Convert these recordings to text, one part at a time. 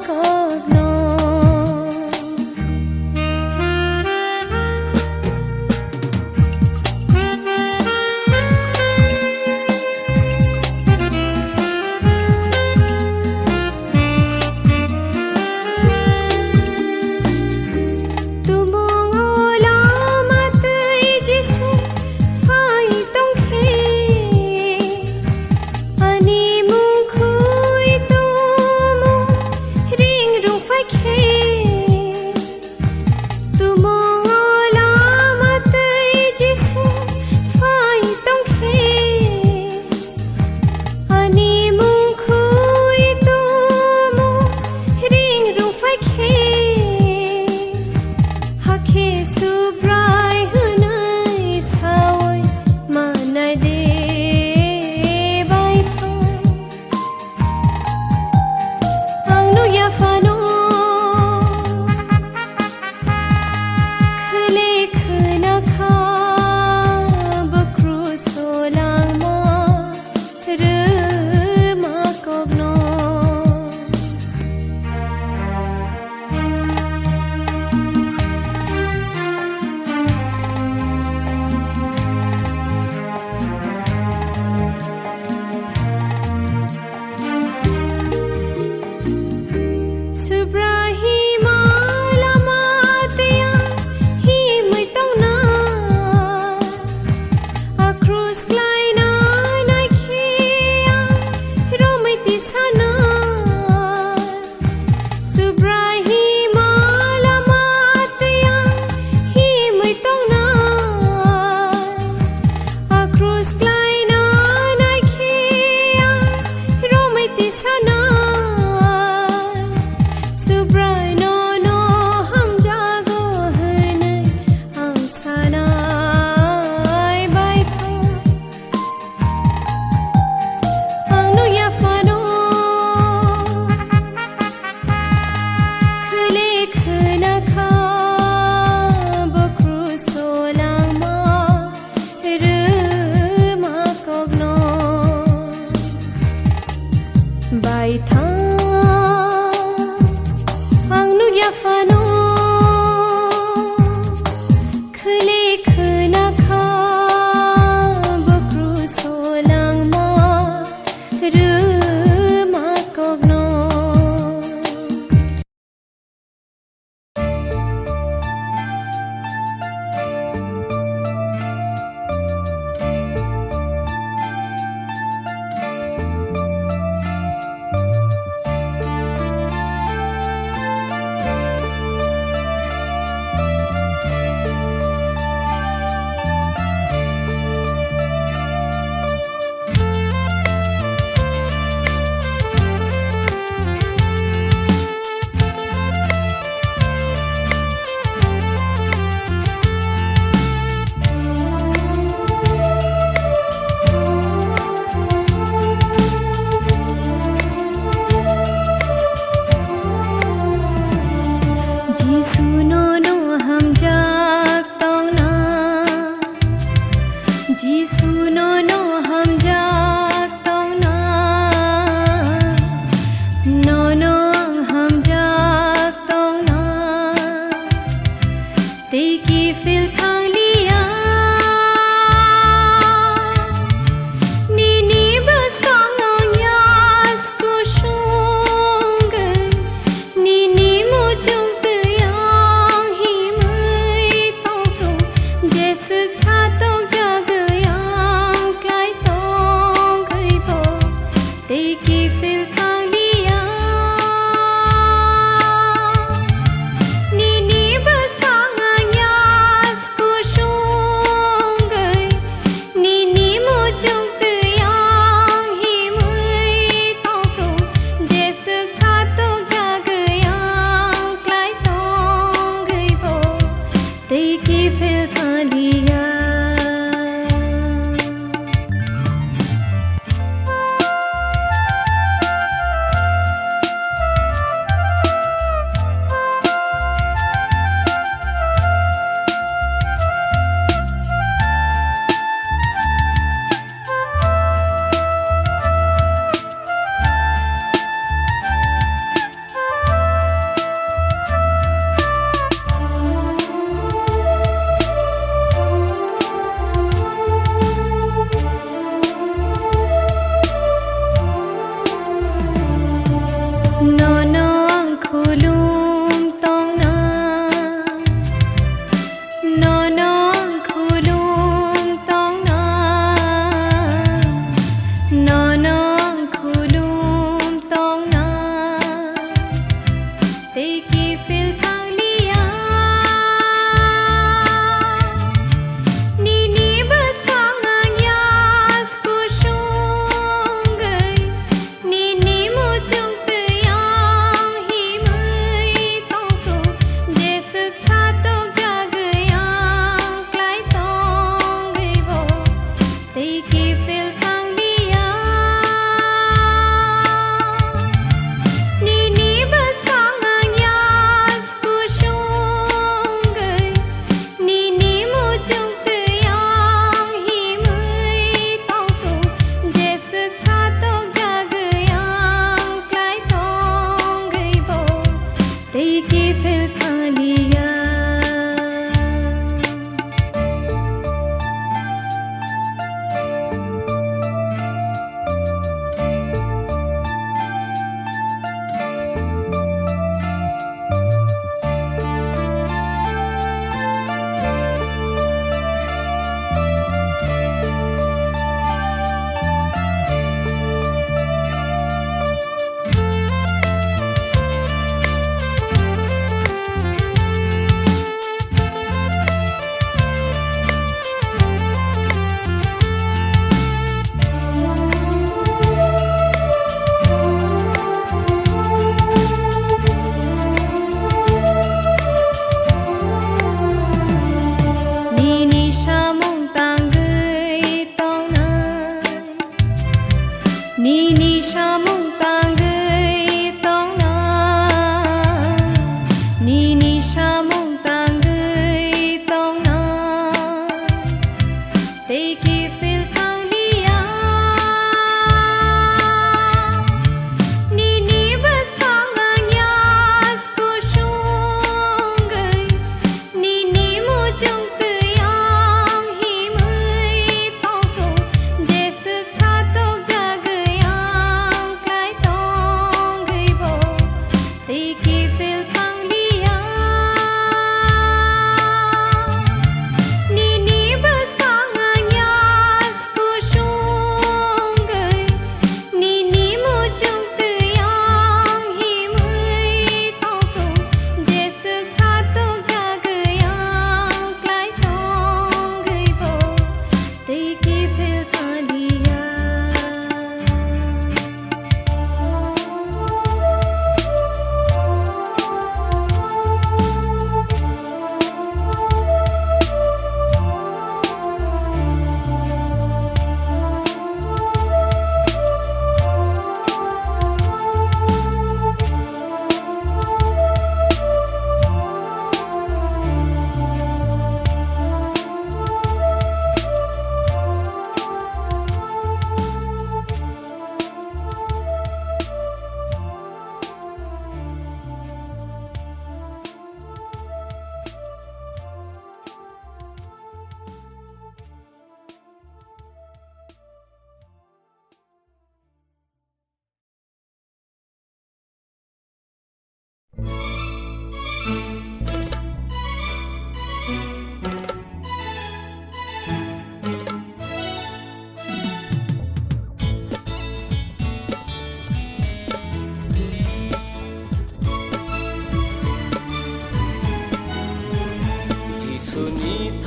को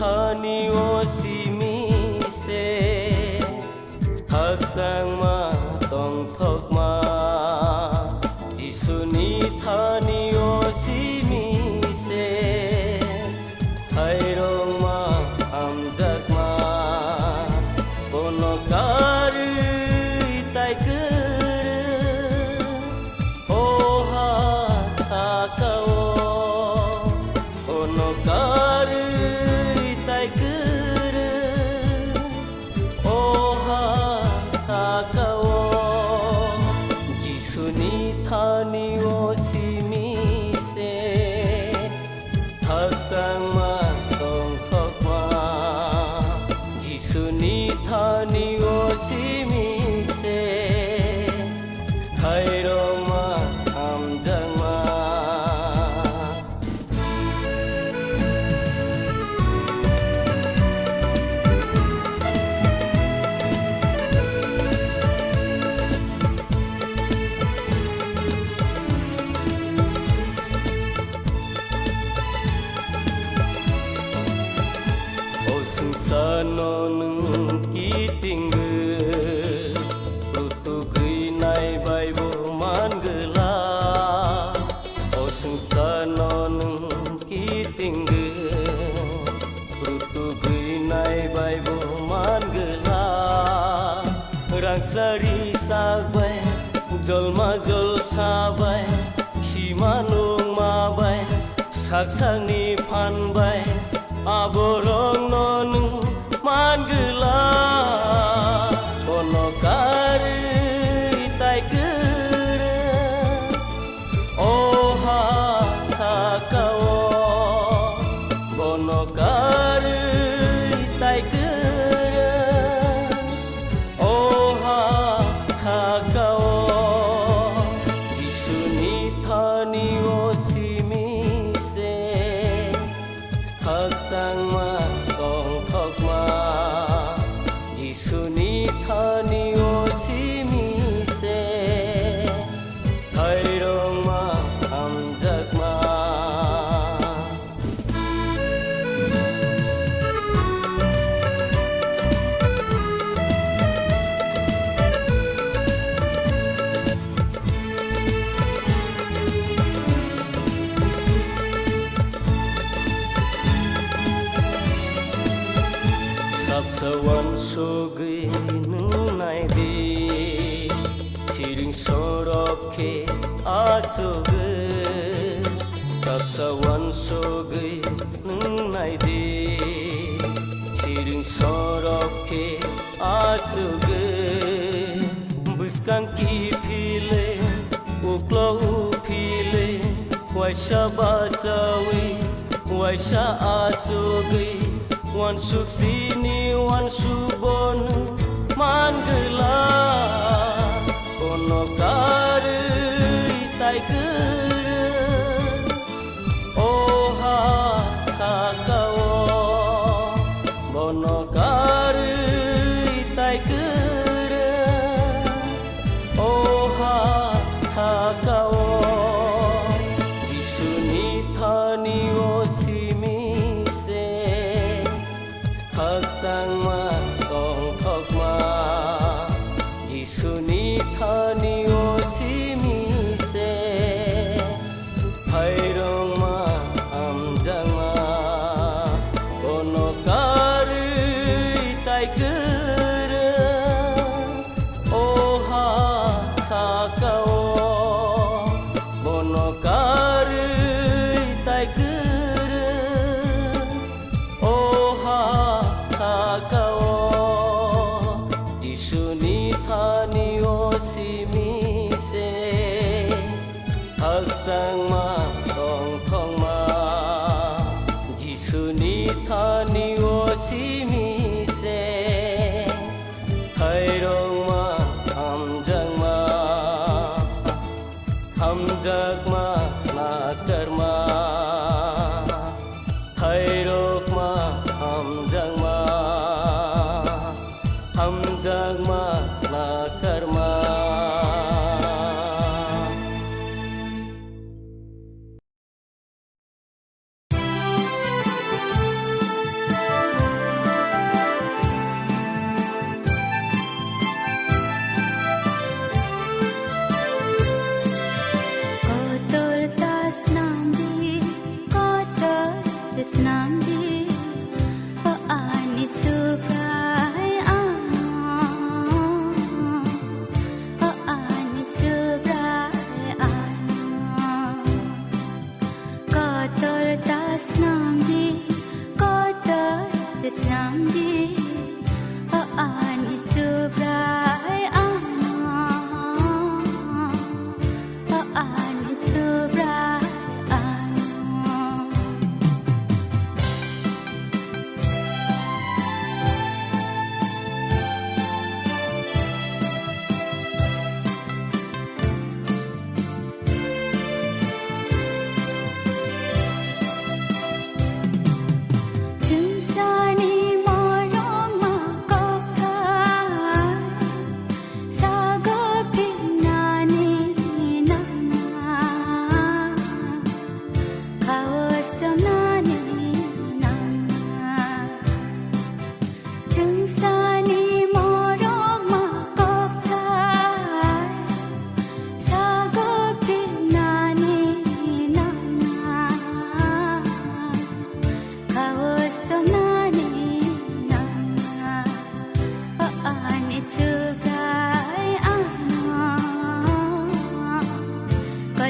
thani osimi se thak sang ma tong thok ma Jisuni thani osimi se hai rong ma am jak ma bono kar tai kur o ha sa ka bono kar tai kur o ha sa ka Jisuni thani osimi se thak sang ma tong thok ma Jisuni thani osimi se hai rong ma am jang ma nong kitingge rutu geinai baibo mangela o sungsano nong kitingge rutu geinai baibo mangela rangsari sabai jolma jol sabai simanung mabai saksani phanbai aborong nonu mangela onokari tai kere oha sakao bonokari tai kere oha sakao jisuni thani osimi se khakang ma tong thok ma jisuni thani osimi se thairong ma amjak ma Sapsawan sogei nung nai di chiring sorop ke asoge Sapsawan sogei nung nai di chiring sorop ke asoge Buskang ki phile uklo phile waisha basawi waisha asoge wan suk sini wan subon mangela onokari tai kere oha sakao bonokari tai kere oha sakao jisuni thani osimi khakang ma tong thok ma jisuni thani osimi se thairong ma amjang ma onokari tai kere oha sakao bonokari tai kere oha sakao jisuni thani osimi se haksang ma tong thong ma jisuni thani osimi se thairong ma amjang ma hamjak ma nakar ma thairok ma hamjang ma hamjang ma nakar ma Kotor tas nambi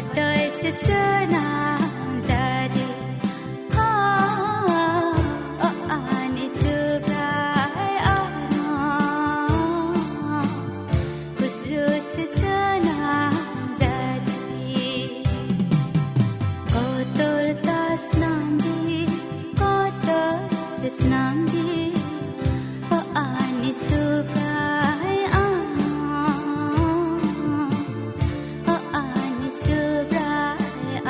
Kotoy sesenang jadi ani subrai ana khusus sesenang jadi kotor tas namdi kotor ses namdi ani subrai ana ani subrai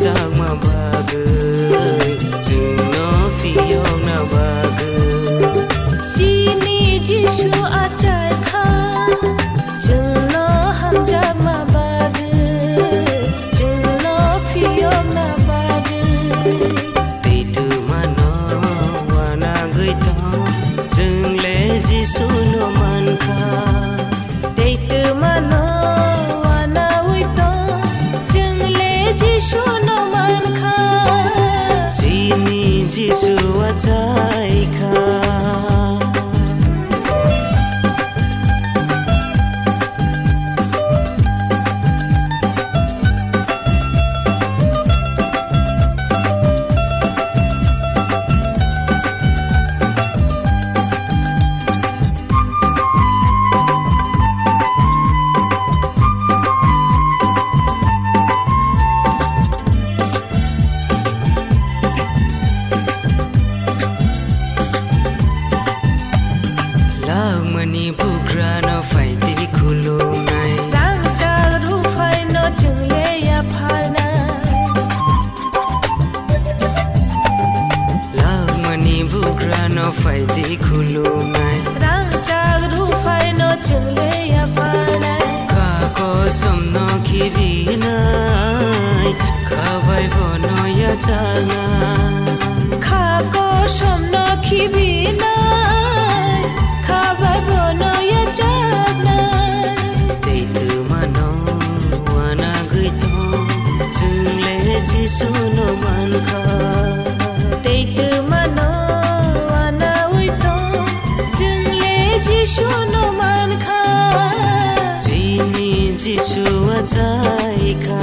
hamjak ma bagui jungno fiyok na bagui Jini Jishu achai kha jungno hamjak ma bagui jungno fiyok na bagui Teitu mano wana gui to jungle Jisu no mankha Teitu mano wana ui to jungle Jishu no mankha Jini Jisu achai kha Mani bugra no faiti khulum nai Rang chak ru phai no jungle ya phar na Lag mani bugra no faiti khulum nai Rang chak ru phai no jungle ya phar na Ka ko som no khibi nai Ka bai bo no ya chana Kha ko som no khibi na Kha bai bo no ya chak na Teitu mano wana gui to jungle Jisu no mankha Teitu mano wana ui to jungle Jishu no man kha Jini Jisu achai kha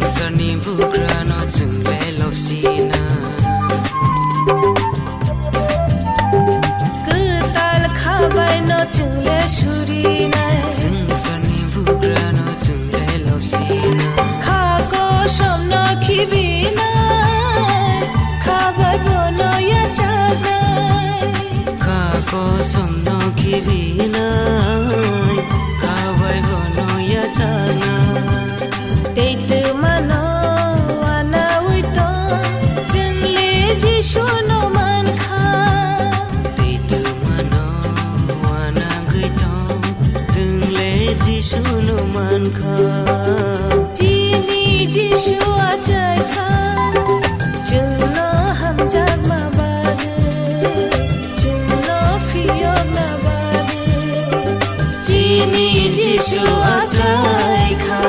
Sani bugra no jungle lopsina Kutal khabai no jungle shurina Sani bugra no jungle lopsina Kha ko som no khibina Khabai bo no ya chana Ka ko som no khibina Ka bai bo no ya chana Teitu mano wana ui to jungle Jishu no man kha Teitu mano wana gui to jungle Jisu no mankha Jini Jishu achai kha jungno hamjak ma bagui jungno fiyok na bagui Jini Jisu achai kha